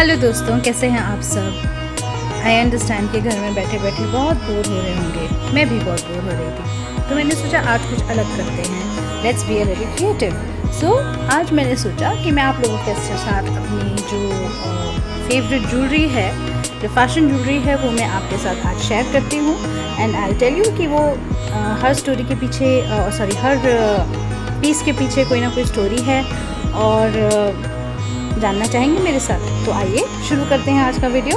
Hello दोस्तों, कैसे हैं आप सब। आई अंडरस्टैंड कि घर में बैठे बैठे बहुत बोर हो रहे होंगे। मैं भी बहुत बोर हो रही थी, तो मैंने सोचा आज कुछ अलग करते हैं। Let's be a little creative. So आज मैंने सोचा कि मैं आप लोगों के साथ अपनी जो फेवरेट ज्वेलरी है, जो फैशन ज्वेलरी है, वो मैं आपके साथ आज शेयर करती हूँ। एंड आई टेल यू कि वो हर स्टोरी के पीछे हर पीस के पीछे कोई ना कोई स्टोरी है और जानना चाहेंगे मेरे साथ। तो आइए शुरू करते हैं आज का वीडियो।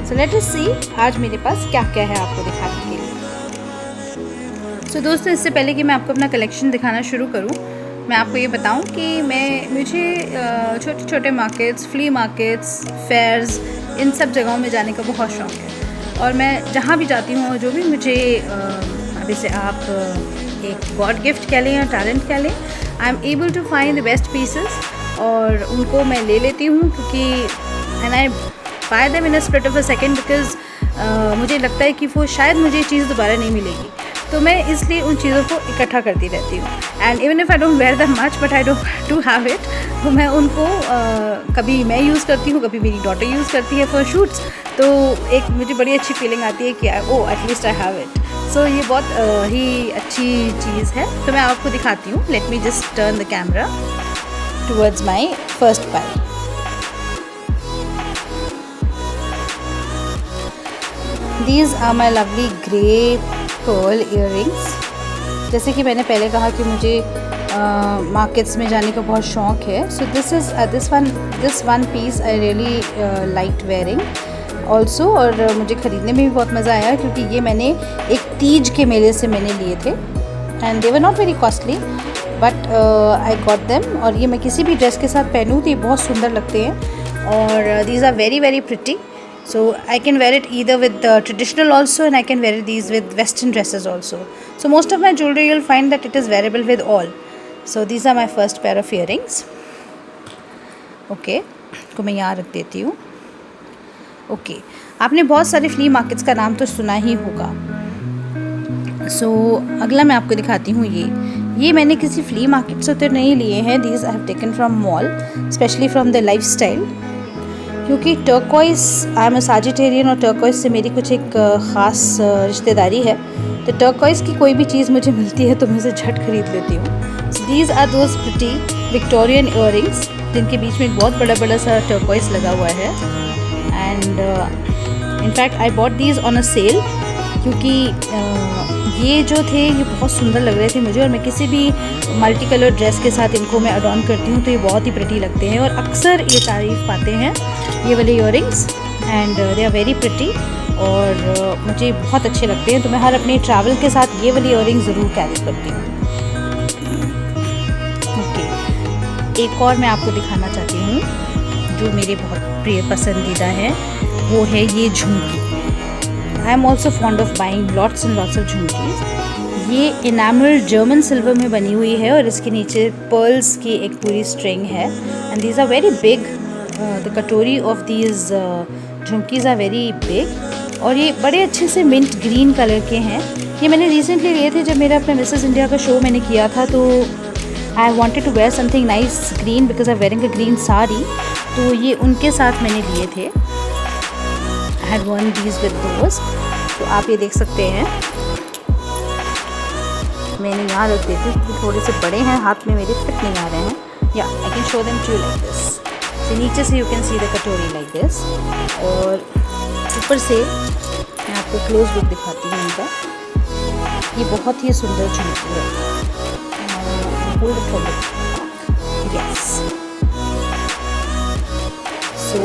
सो लेट अस सी आज मेरे पास क्या क्या है आपको दिखाने के लिए। सो दोस्तों, इससे पहले कि मैं आपको अपना कलेक्शन दिखाना शुरू करूं, मैं आपको ये बताऊं कि मुझे छोटे छोटे मार्केट्स, फ्ली मार्केट्स, फेयर्स, इन सब जगहों में जाने का बहुत शौक़ है। और मैं जहाँ भी जाती हूँ, जो भी मुझे अभी से आप एक गॉड गिफ्ट कह लें या टैलेंट कह लें, I am able to find the best pieces और उनको मैं ले लेती हूँ, क्योंकि and I buy them in a split of a second, because मुझे लगता है कि वो शायद मुझे चीज़ दोबारा नहीं मिलेगी, तो मैं इसलिए उन चीज़ों को इकट्ठा करती रहती हूँ। And even if I don't wear that much, but I don't to have it, तो मैं उनको कभी मैं यूज़ करती हूँ, कभी मेरी डॉटर यूज़ करती है फॉर शूट्स। तो एक मुझे बड़ी अच्छी फीलिंग आती है कि एटलीस्ट आई हैव इट। सो ये बहुत ही अच्छी चीज़ है। तो मैं आपको दिखाती हूँ। Let me just turn the camera towards my first pile. These are my lovely grey pearl earrings. जैसे कि मैंने पहले कहा कि मुझे मार्केट्स में जाने का बहुत शौक़ है। So this one piece I really liked wearing also, और मुझे ख़रीदने में भी बहुत मज़ा आया, क्योंकि ये मैंने एक तीज के मेले से मैंने लिए थे and they were not very costly, but I got them. और ये मैं किसी भी ड्रेस के साथ पहनूँ तो ये बहुत सुंदर लगते हैं, और these are very very pretty. So I can wear it either with traditional also, and I can wear these with western dresses also. So most of my jewellery you'll find that it is wearable with all. So these are my first pair of earrings. Okay, को मैं यहाँ रख देती हूँ। Okay, आपने बहुत सारे flea markets का नाम तो सुना ही होगा। सो अगला मैं आपको दिखाती हूँ। ये मैंने किसी फ्ली मार्केट से तो नहीं लिए हैं। These I have taken from mall, specially from the Lifestyle, क्योंकि turquoise, I am a Sagittarian, और टर्कोइस से मेरी कुछ एक ख़ास रिश्तेदारी है। तो टर्कोइस की कोई भी चीज़ मुझे मिलती है तो मैं उसे झट खरीद लेती हूँ। So these are those pretty Victorian earrings, जिनके बीच में एक बहुत बड़ा बड़ा सा टर्कोइस लगा हुआ है। And in fact I bought these on a sale, क्योंकि ये जो थे ये बहुत सुंदर लग रहे थे मुझे, और मैं किसी भी मल्टी कलर ड्रेस के साथ इनको मैं अडॉर्न करती हूँ तो ये बहुत ही प्रिटी लगते हैं, और अक्सर ये तारीफ़ पाते हैं ये वाले earrings. And they are very pretty, और मुझे बहुत अच्छे लगते हैं। तो मैं हर अपने ट्रैवल के साथ ये वाली ईयरिंग्स ज़रूर कैरी करती हूँ। ओके, एक और मैं आपको दिखाना चाहती हूँ जो मेरे बहुत प्रिय पसंदीदा है, वो है ये झुमकी। I am also fond of buying lots and lots of jhumkis. ये इनामल जर्मन सिल्वर में बनी हुई है, और इसके नीचे पर्ल्स की एक पूरी स्ट्रिंग है। And these are very big, the katori of these jhumkis are very big, और ये बड़े अच्छे से मिंट ग्रीन कलर के हैं। ये मैंने रिसेंटली लिए थे जब मेरा अपना मिसेस इंडिया का शो मैंने किया था, तो I wanted to wear something nice green because I wearing a green sari, तो ये उनके साथ मैंने लिए थे। had worn these with those, तो आप ये देख सकते हैं। मैंने यहाँ रख देती हूँ क्योंकि थोड़े से बड़े हैं, हाथ में मेरे फिट नहीं आ रहे हैं। या I can show them to like this. तो नीचे से you can see the katori like this, और ऊपर से मैं आपको क्लोज लुक दिखाती हूँ इनका। ये बहुत ही सुंदर झुमकी है। यस, सो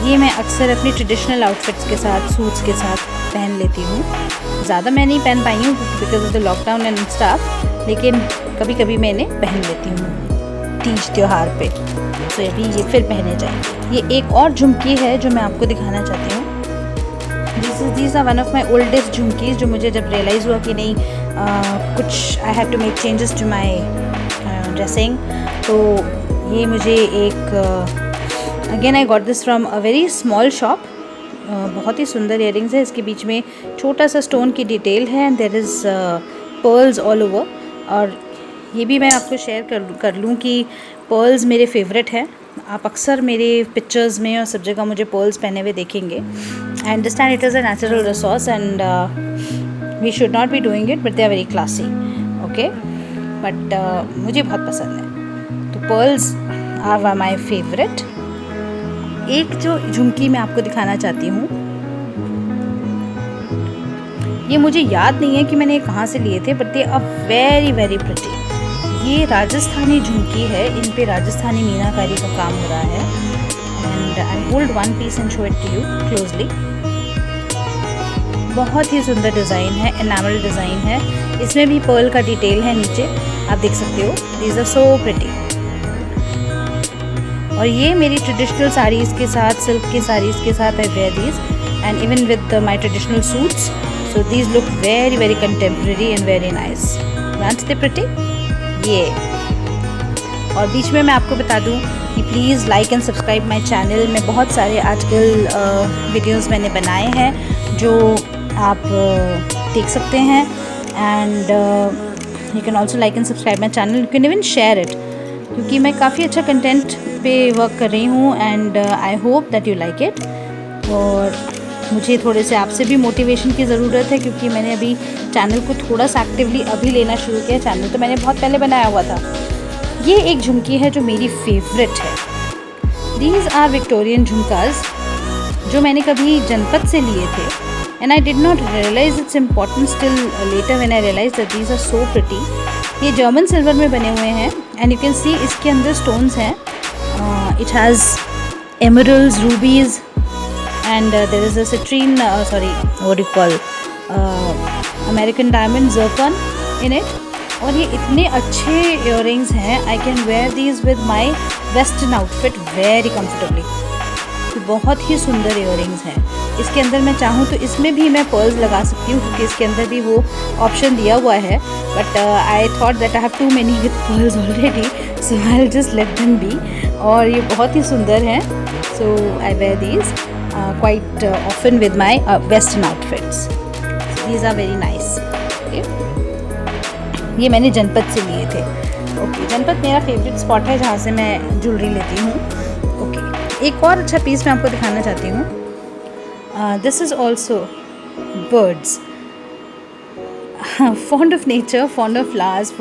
ये मैं अक्सर अपनी ट्रेडिशनल आउटफिट्स के साथ, सूट्स के साथ पहन लेती हूँ। ज़्यादा मैं नहीं पहन पाई हूँ because of the lockdown and staff, लेकिन कभी कभी मैंने पहन लेती हूँ तीज त्यौहार पे। तो अभी ये फिर पहने जाएंगे। ये एक और झुमकी है जो मैं आपको दिखाना चाहती हूँ। These are one of my oldest jhumkis, जो मुझे जब रियलाइज़ हुआ कि नहीं कुछ I have to make changes to my dressing, तो ये मुझे एक again I got this from a very small shop. बहुत ही सुंदर ईयरिंग्स है। इसके बीच में छोटा सा स्टोन की डिटेल है, and there is pearls all over. और ये भी मैं आपको शेयर कर लूँ कि पर्ल्स मेरे फेवरेट हैं, आप अक्सर मेरे पिक्चर्स में और सब जगह मुझे पर्ल्स पहने हुए देखेंगे. I understand it is a natural resource and we should not be doing it, but they are very classy. Okay, but मुझे बहुत पसंद है. तो पर्ल्स आर माई फेवरेट. एक जो झुमकी मैं आपको दिखाना चाहती हूँ, ये मुझे याद नहीं है कि मैंने कहाँ से लिए थे, but they are very very pretty. ये राजस्थानी झुमकी है, इन पे राजस्थानी मीनाकारी का काम हो रहा है. And I hold one piece and show it to you closely. बहुत ही सुंदर डिज़ाइन है, एनामल डिज़ाइन है. इसमें भी पर्ल का डिटेल है नीचे, आप देख सकते हो. These are so pretty. और ये मेरी ट्रेडिशनल साड़ीज़ के साथ, सिल्क की साड़ीज़ के साथ I wear these, and even with my traditional suits. So these look very very contemporary and very nice. Aren't they pretty? ये. और बीच में मैं आपको बता दूँ कि please like and subscribe my channel. में बहुत सारे आजकल वीडियोस मैंने बनाए हैं जो आप देख सकते हैं. And you can also like and subscribe my channel. You can even share it, क्योंकि मैं काफ़ी अच्छा कंटेंट पे वर्क कर रही हूँ. And I hope that you like it. और मुझे थोड़े से आपसे भी मोटिवेशन की ज़रूरत है, क्योंकि मैंने अभी चैनल को थोड़ा सा एक्टिवली अभी लेना शुरू किया. चैनल तो मैंने बहुत पहले बनाया हुआ था. ये एक झुमकी है जो मेरी फेवरेट है. दीज आर विक्टोरियन झुमकाज जो मैंने कभी जनपद से लिए थे. And I did not realize its importance till later when I realize that these are so pretty. ये जर्मन सिल्वर में बने हुए हैं. एंड यू कैन सी इसके अंदर स्टोन्स हैं. It has emeralds, rubies, and there is a citrine what do you call American diamond zircon in it. और ये इतने अच्छे earrings हैं. I can wear these with my western outfit very comfortably. तो बहुत ही सुंदर earrings हैं. इसके अंदर मैं चाहूँ तो इसमें भी मैं pearls लगा सकती हूँ, क्योंकि इसके अंदर भी वो ऑप्शन दिया हुआ है. But I thought that I have too many with pearls already, so I'll just let them be. और ये बहुत ही सुंदर हैं. So I wear these quite often with my western outfits. So these are very nice. Okay. ये मैंने जनपद से लिए थे. Okay. जनपद मेरा फेवरेट स्पॉट है जहाँ से मैं ज्वेलरी लेती हूँ. Okay. एक और अच्छा पीस मैं आपको दिखाना चाहती हूँ. This is also birds. Fond of nature, fond of flowers,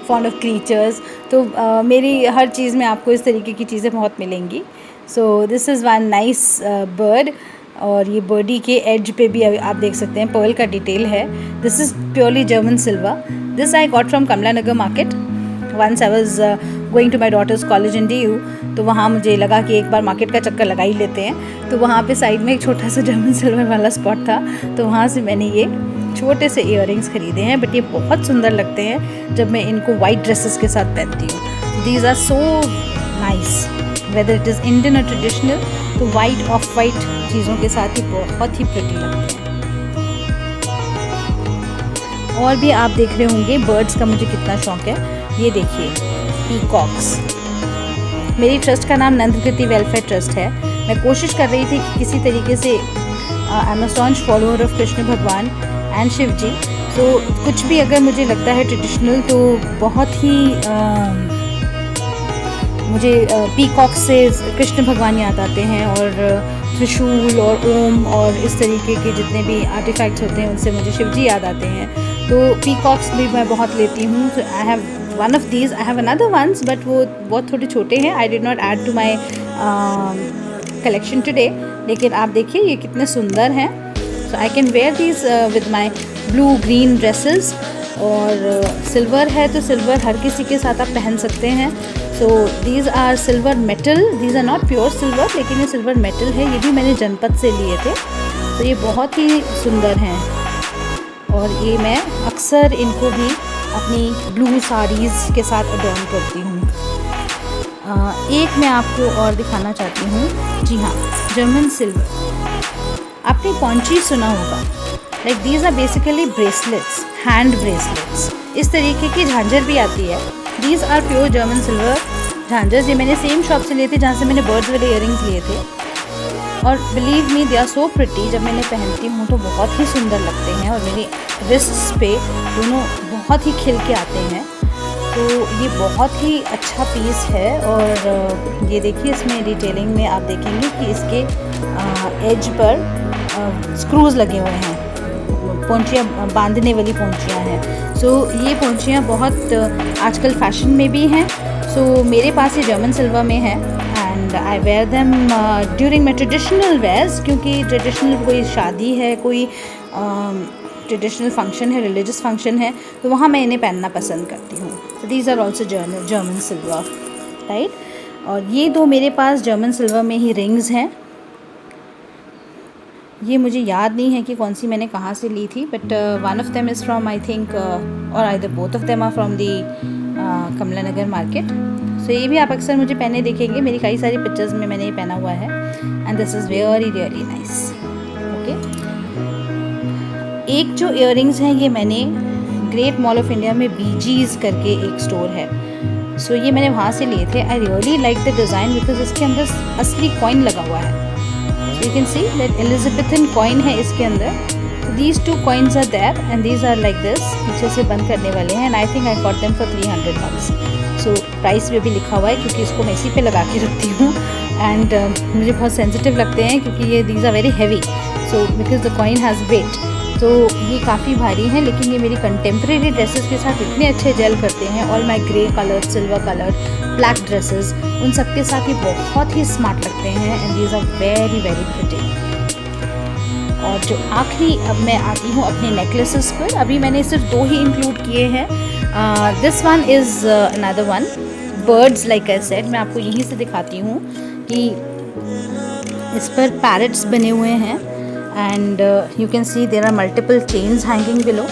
fond of creatures. तो मेरी हर चीज़ में आपको इस तरीके की चीज़ें बहुत मिलेंगी. सो this is one nice bird. और ये बर्डी के एज पे भी आप देख सकते हैं पर्ल का डिटेल है. This is purely German silver. This I got from Kamla Nagar market. Once I was going to my daughter's college in DU, तो वहाँ मुझे लगा कि एक बार मार्केट का चक्कर लगा ही लेते हैं. तो वहाँ पे साइड में एक छोटा सा जर्मन सिल्वर वाला स्पॉट था, तो वहाँ से मैंने ये छोटे से इयररिंग्स खरीदे हैं. बट ये बहुत सुंदर लगते हैं जब मैं इनको वाइट ड्रेसेस के साथ पहनती हूँ. These are so nice, whether it is Indian और ट्रेडिशनल. तो वाइट, ऑफ वाइट चीज़ों के साथ ही बहुत ही प्रिटी लगते हैं. और भी आप देख रहे होंगे बर्ड्स का मुझे कितना शौक है. ये देखिए पीकॉक्स. मेरी ट्रस्ट का नाम नंदकृति वेलफेयर ट्रस्ट है. मैं कोशिश कर रही थी कि किसी तरीके से आई am a staunch follower of Krishna भगवान एंड शिव जी. तो कुछ भी अगर मुझे लगता है ट्रेडिशनल, तो बहुत ही मुझे पीकॉक से कृष्ण भगवान याद आते हैं. और त्रिशूल और ओम और इस तरीके के जितने भी आर्टिफैक्ट्स होते हैं उनसे मुझे शिव जी याद आते हैं. तो पीकॉक्स भी मैं बहुत लेती हूँ. तो I have one of these. I have another ones, but वो बहुत थोड़े छोटे हैं. I did not add to my collection today. लेकिन आप देखिए ये कितने सुंदर हैं. So I can wear these with my blue green dresses. और सिल्वर है तो सिल्वर हर किसी के साथ आप पहन सकते हैं. So these are silver metal. These are not pure silver, लेकिन ये सिल्वर मेटल है. ये भी मैंने जनपद से लिए थे. तो ये बहुत ही सुंदर हैं. और ये मैं अक्सर इनको भी अपनी ब्लू साड़ीज़ के साथ अडॉर्न करती हूँ. एक मैं आपको और दिखाना चाहती हूँ. जी हाँ, जर्मन सिल्वर. आपने पॉन्ची सुना होगा. Like these are basically bracelets, hand bracelets. इस तरीके की झांझर भी आती है. These are pure German silver jhanjhars. ये मैंने सेम शॉप से लिए थे जहाँ से मैंने बर्ड्स वाले इयररिंग्स लिए थे. और believe me, they are so pretty. जब मैंने पहनती हूँ तो बहुत ही सुंदर लगते हैं. और मेरी रिस्ट्स पे दोनों बहुत ही खिल के आते हैं. तो ये बहुत ही अच्छा पीस है। और ये देखिए इसमें डिटेलिंग में आप देखेंगे कि इसके एज पर स्क्रूज़ लगे हुए हैं, पोंचियाँ बांधने वाली पोंचियाँ हैं। सो ये पोंचियाँ बहुत आजकल फैशन में भी हैं। सो मेरे पास ये जर्मन सिल्वर में है and I wear them during my traditional wears, क्योंकि ट्रेडिशनल कोई शादी है, कोई ट्रेडिशनल फंक्शन है, रिलीजियस फंक्शन है, तो वहाँ मैं इन्हें पहनना पसंद करती हूँ। तो these are also German silver, right. और ये दो मेरे पास जर्मन सिल्वर में ही रिंग्स हैं। ये मुझे याद नहीं है कि कौन सी मैंने कहाँ से ली थी, but one of them is from I think, और either both of them are from the Kamla Nagar market. So ये भी आप अक्सर मुझे पहने देखेंगे, मेरी कई सारी पिक्चर्स में मैंने ये पहना हुआ है and this is very really nice. Okay, एक जो इयररिंग्स हैं ये मैंने ग्रेट मॉल ऑफ इंडिया में बीजीज़ करके एक स्टोर है, सो ये मैंने वहाँ से लिए थे। I really like the design because इसके अंदर असली कॉइन लगा हुआ है। You can see that Elizabethan coin है इसके अंदर। These two coins are there and these are like this, पीछे से बंद करने वाले हैं and I think I got them for $300। So price पे भी लिखा हुआ है क्योंकि इसको मैं इसी पे लगा के रखती हूँ एंड मुझे बहुत सेंसिटिव लगते हैं क्योंकि ये these are very heavy, so because the coin has weight. तो ये काफ़ी भारी हैं, लेकिन ये मेरी कंटेम्प्रेरी ड्रेसेस के साथ इतने अच्छे जेल करते हैं। All my grey colour, silver colour, black dresses, उन सब के साथ ये बहुत ही स्मार्ट लगते हैं and these are very very pretty. और जो आखिरी अब मैं आती हूँ अपने नेकलेसेस पर। अभी मैंने सिर्फ 2 ही इंक्लूड किए हैं। This one is another one, birds like I said. मैं आपको यहीं से दिखाती हूँ कि इस पर पैरट्स बने हुए हैं and you can see there are multiple chains hanging below.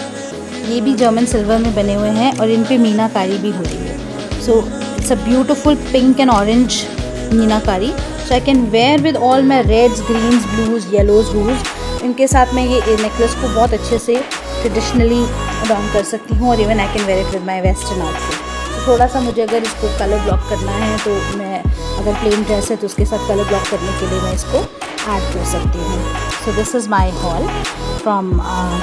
ये भी जर्मन सिल्वर में बने हुए हैं और इन पे मीनाकारी भी हुई है। So it's a beautiful pink and orange meenakari. So I can wear with all my reds, greens, blues, yellows, blues. इनके साथ मैं ये नेकलेस को बहुत अच्छे से ट्रेडिशनली अडॉर्न कर सकती हूँ और even I can wear it with my western outfit. तो थोड़ा सा मुझे अगर इसको कलर ब्लॉक करना है तो मैं, अगर प्लेन ड्रेस है तो उसके साथ कलर ब्लॉक करने के लिए मैं इसको ऐड कर सकती हूँ। So this is my haul from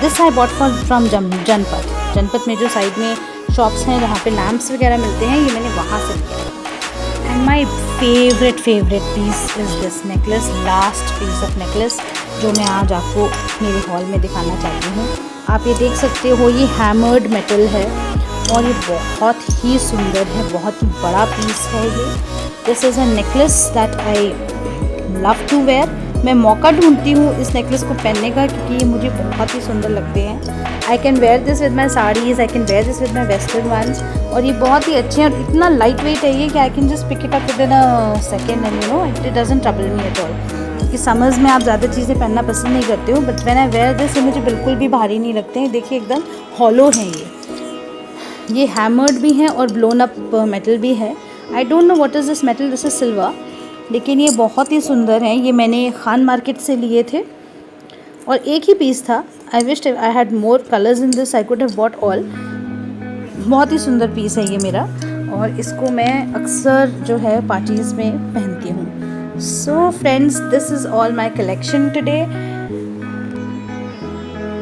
this I bought from Janpath में जो साइड में शॉप्स हैं जहाँ पे लैम्प्स वगैरह मिलते हैं, ये मैंने वहाँ से लिया। And my favourite piece is this necklace, last piece of necklace जो मैं आज आपको मेरे हॉल में दिखाना चाहती हूँ। आप ये देख सकते हो, ये हैमर्ड मेटल है और ये बहुत ही सुंदर है, बहुत ही बड़ा पीस है ये। This is a necklace that I love to wear. मैं मौका ढूंढती हूँ इस नेकलेस को पहनने का क्योंकि ये मुझे बहुत ही सुंदर लगते हैं। I can wear this with my saris, I can wear this with my western ones, और ये बहुत ही अच्छे हैं और इतना लाइट वेट है ये कि I can just pick it up with in a second and you know it doesn't trouble me at all. क्योंकि समर्स में आप ज़्यादा चीज़ें पहनना पसंद नहीं करते हो, but when I wear this ये मुझे बिल्कुल भी भारी नहीं लगते हैं। देखिए एकदम हॉलो हैं ये हैमर्ड भी हैं और ब्लोन अप मेटल भी है। I don't know what is this metal, this is silver, लेकिन ये बहुत ही सुंदर हैं। ये मैंने खान मार्केट से लिए थे और एक ही पीस था। I wish I had more colours in this, I could have bought all. बहुत ही सुंदर पीस है ये मेरा और इसको मैं अक्सर जो है पार्टीज़ में पहनती हूँ। So friends, this is all my collection today.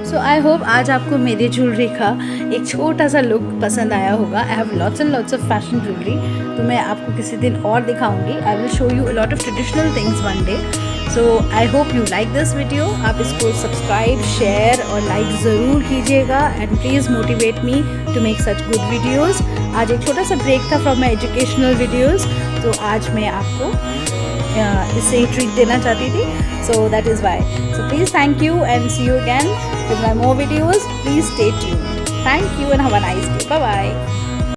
So I hope आज आपको मेरे ज्वेलरी का एक छोटा सा लुक पसंद आया होगा। I have lots and lots of fashion jewellery, तो मैं आपको किसी दिन और दिखाऊंगी। I will show you a lot of traditional things one day. So I hope you like this video. आप इसको सब्सक्राइब, शेयर और लाइक ज़रूर कीजिएगा and please motivate me to make such good videos. आज एक छोटा सा ब्रेक था फ्रॉम माई एजुकेशनल वीडियोज़, तो आज मैं आपको इससे ही ट्रीट देना चाहती थी। So that is why. So please thank you and see you again with my more videos. Please stay tuned. Thank you and have a nice day. Bye bye.